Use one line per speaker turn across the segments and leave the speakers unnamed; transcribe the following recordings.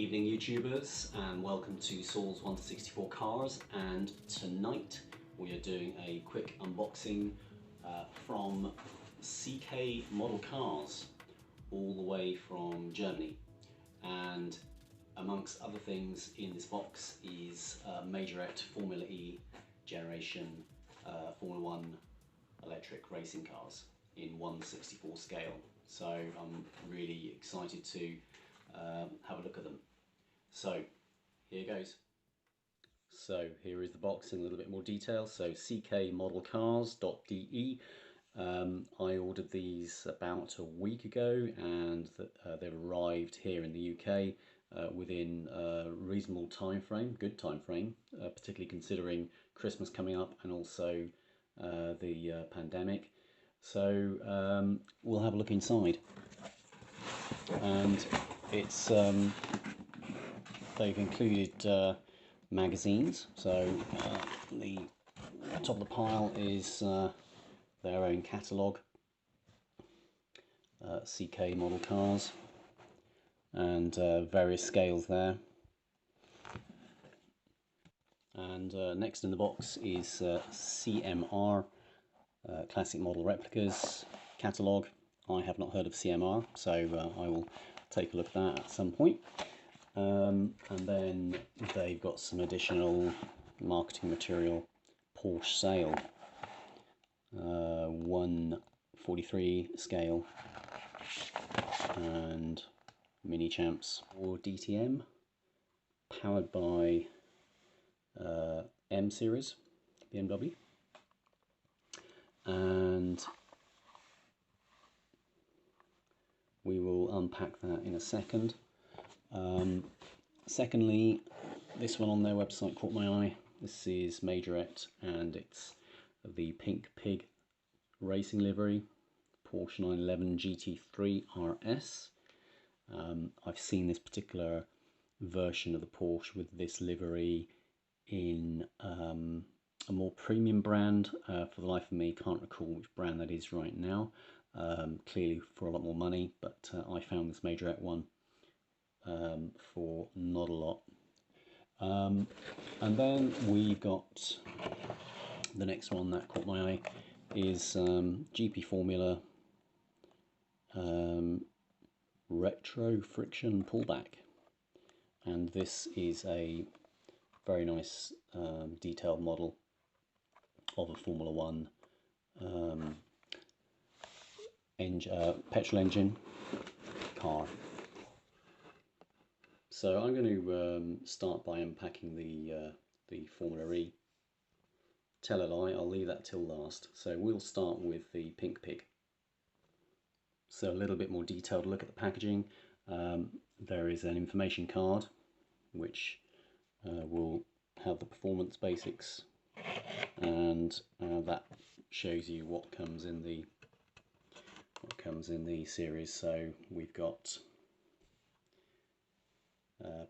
evening YouTubers, and welcome to Saul's 1-64 Cars. And tonight we are doing a quick unboxing from CK Model Cars, all the way from Germany. And amongst other things in this box is Majorette Formula E generation Formula 1 electric racing cars in 1/64 scale. So I'm really excited to have a look at them. So here goes. So here is the box in a little bit more detail. So ckmodelcars.de. I ordered these about a week ago, and they've arrived here in the UK within a reasonable time frame, good time frame, particularly considering Christmas coming up and also the pandemic. So we'll have a look inside, and it's they've included magazines. So the top of the pile is their own catalogue, CK Model Cars, and various scales there. And next in the box is CMR, Classic Model Replicas catalogue. I have not heard of CMR, so I will take a look at that at some point. And then they've got some additional marketing material. Porsche Sale, 1/43 scale, and Mini Champs or DTM, powered by M Series BMW. And we will unpack that in a second. Secondly, this one on their website caught my eye. This is Majorette, and it's the Pink Pig racing livery, Porsche 911 GT3 RS. I've seen this particular version of the Porsche with this livery in a more premium brand. For the life of me, can't recall which brand that is right now. Clearly for a lot more money, but I found this Majorette one for not a lot. And then we've got the next one that caught my eye is GP Formula Retro Friction Pullback, and this is a very nice detailed model of a Formula 1 petrol engine car. So I'm going to start by unpacking the Formula E. Tell a lie, I'll leave that till last. So we'll start with the Pink Pig. So a little bit more detailed look at the packaging. There is an information card which will have the performance basics, and that shows you what comes in the series. So we've got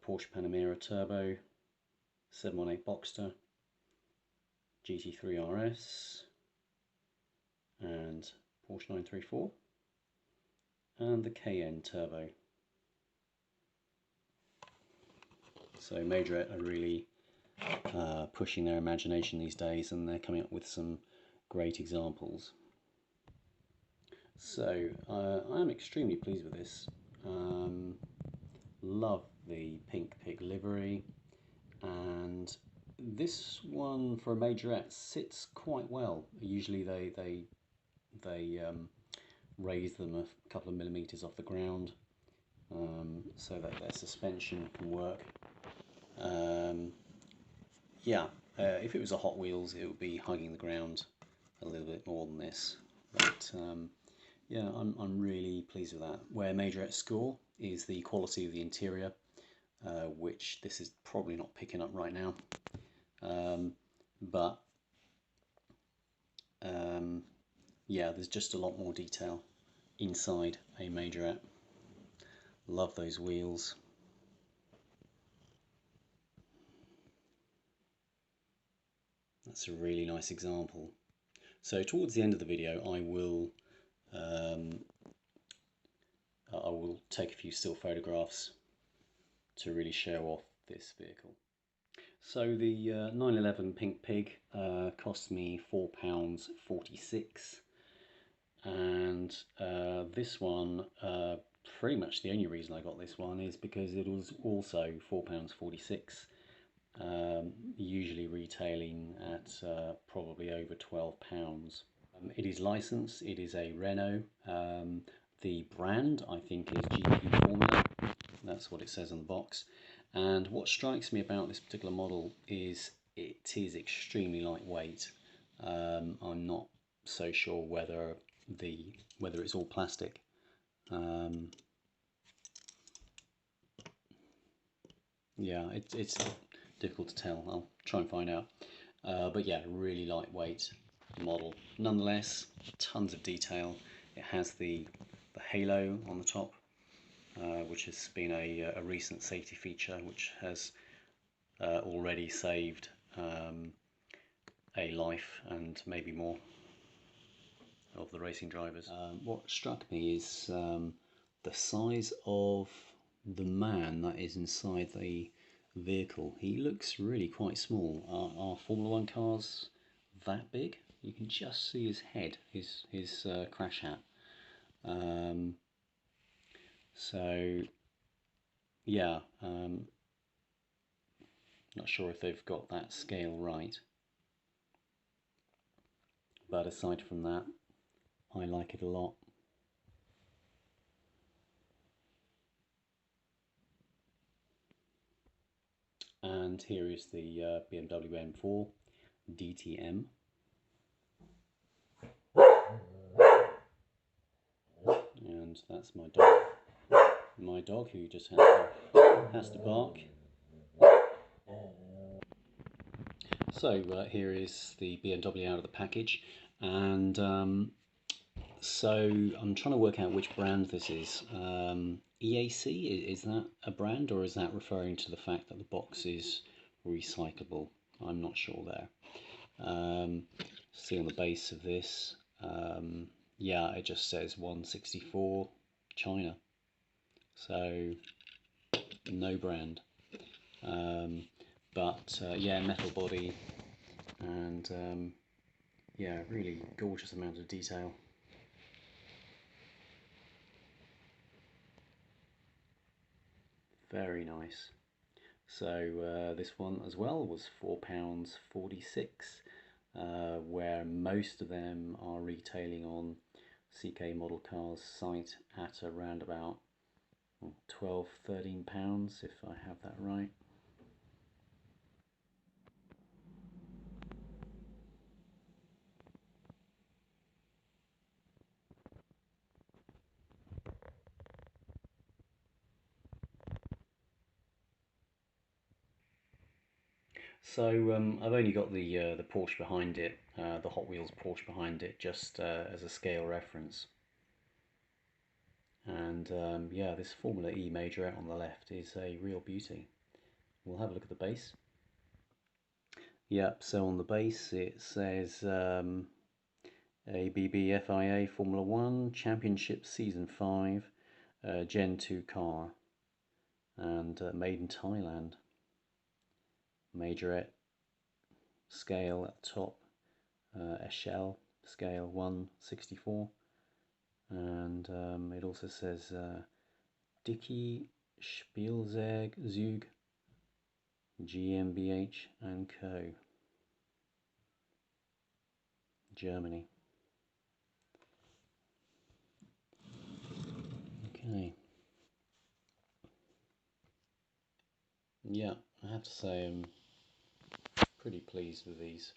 Porsche Panamera Turbo, 718 Boxster, GT3 RS, and Porsche 934, and the Cayenne Turbo. So Majorette are really pushing their imagination these days, and they're coming up with some great examples. So I'm extremely pleased with this. Love the Pink Pig livery, and this one for a Majorette sits quite well. Usually they raise them a couple of millimeters off the ground so that their suspension can work. If it was a Hot Wheels, it would be hugging the ground a little bit more than this. But yeah, I'm really pleased with that. Where Majorette score is the quality of the interior, which this is probably not picking up right now. Yeah, there's just a lot more detail inside a Majorette. Love those wheels. That's a really nice example. So towards the end of the video, I will take a few still photographs to really show off this vehicle. So the 911 Pink Pig cost me £4.46, and this one, pretty much the only reason I got this one is because it was also £4.46, usually retailing at probably over £12. It is licensed, it is a Renault. The brand I think is GP Formula, that's what it says on the box. And what strikes me about this particular model is it is extremely lightweight. I'm not so sure whether it's all plastic. Yeah, it's difficult to tell. I'll try and find out. But yeah, really lightweight model. Nonetheless, tons of detail. It has the halo on the top, which has been a recent safety feature, which has already saved a life and maybe more of the racing drivers. What struck me is the size of the man that is inside the vehicle. He looks really quite small. Are Formula One cars that big? You can just see his head, his crash hat. So yeah, not sure if they've got that scale right, but aside from that, I like it a lot. And here is the BMW M4 DTM. And that's my dog. My dog, who just has to bark. So here is the BMW out of the package, and so I'm trying to work out which brand this is. EAC, is that a brand, or is that referring to the fact that the box is recyclable? I'm not sure there. See on the base of this, yeah, it just says 164 China, so no brand. But yeah, metal body, and yeah, really gorgeous amount of detail. Very nice. So this one as well was £4.46, where most of them are retailing on CK Model Cars site at around about £12–13, if I have that right. So I've only got the Porsche behind it, the Hot Wheels Porsche behind it, just as a scale reference. And yeah, this Formula E Majorette on the left is a real beauty. We'll have a look at the base. Yep, so on the base it says ABB FIA Formula 1 Championship Season 5 Gen 2 car, and made in Thailand. Majorette scale at the top, Eschel scale 1/64, and it also says Dickey Spielzug GmbH and Co. Germany. Okay. Yeah, I have to say I'm pretty pleased with these.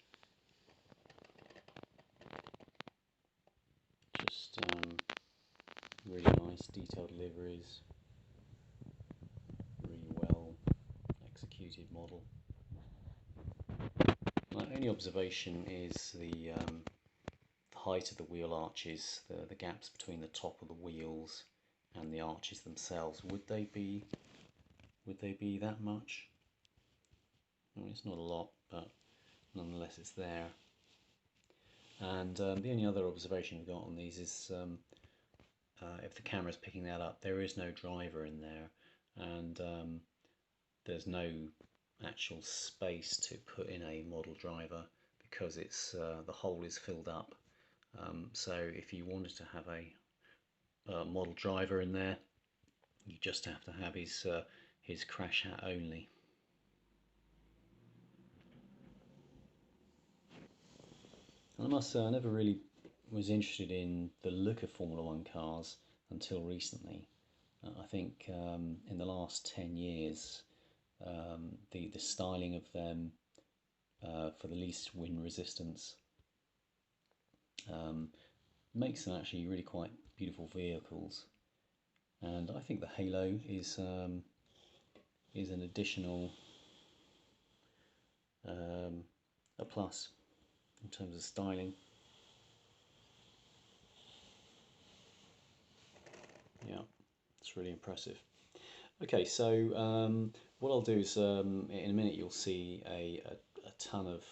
Just really nice detailed liveries, really well executed model. My only observation is the height of the wheel arches, the gaps between the top of the wheels and the arches themselves. Would they be that much? I mean, it's not a lot, but nonetheless it's there. And the only other observation I've got on these is if the camera's picking that up, there is no driver in there, and there's no actual space to put in a model driver because it's the hole is filled up. So if you wanted to have a model driver in there, you just have to have his crash hat only. And I must say, I never really was interested in the look of Formula One cars until recently. I think in the last 10 years, the styling of them for the least wind resistance makes them actually really quite beautiful vehicles. And I think the Halo is an additional a plus in terms of styling. Yeah, it's really impressive. Okay, so what I'll do is in a minute you'll see a ton of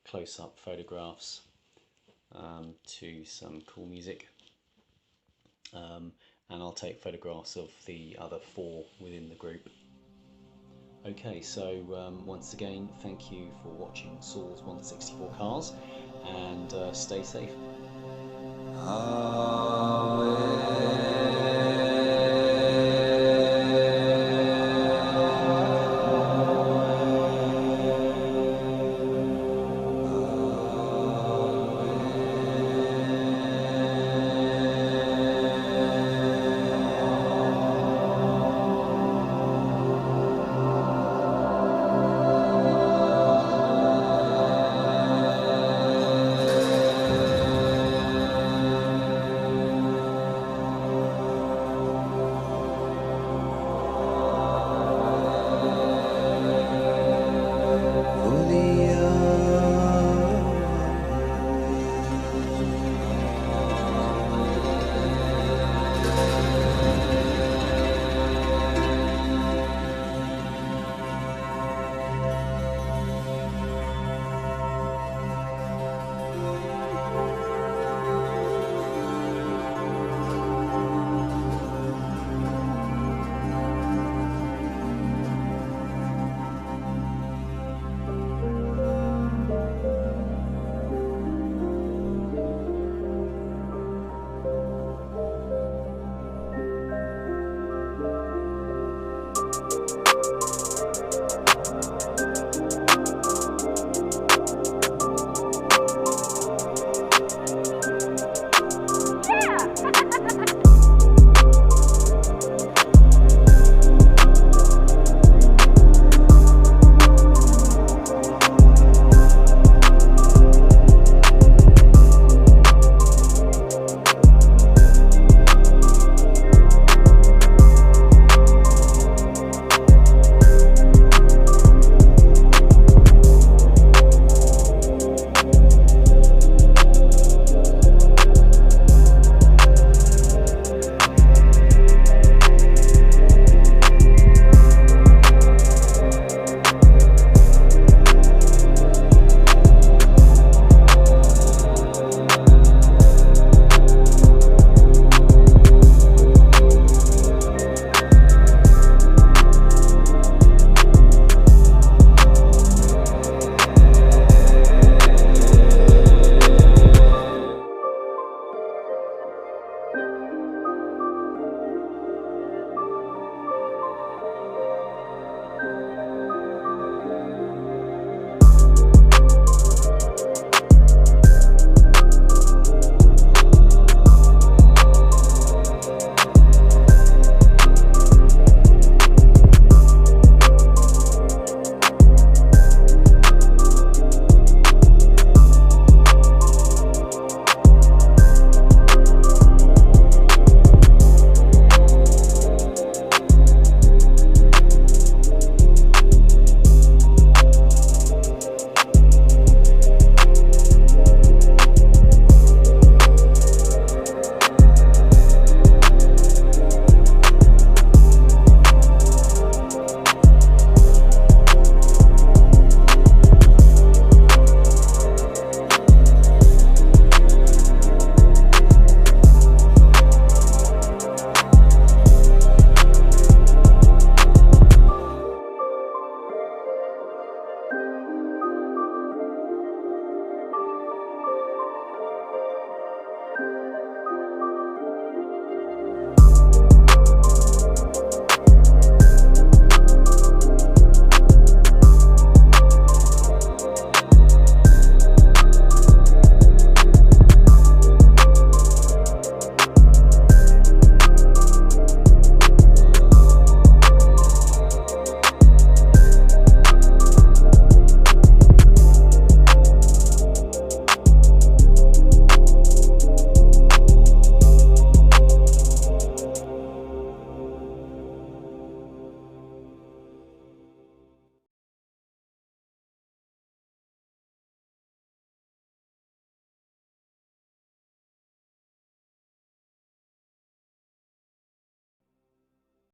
close-up photographs to some cool music, and I'll take photographs of the other 4 within the group. Okay, so once again, thank you for watching Saul's 1-64 Cars, and stay safe.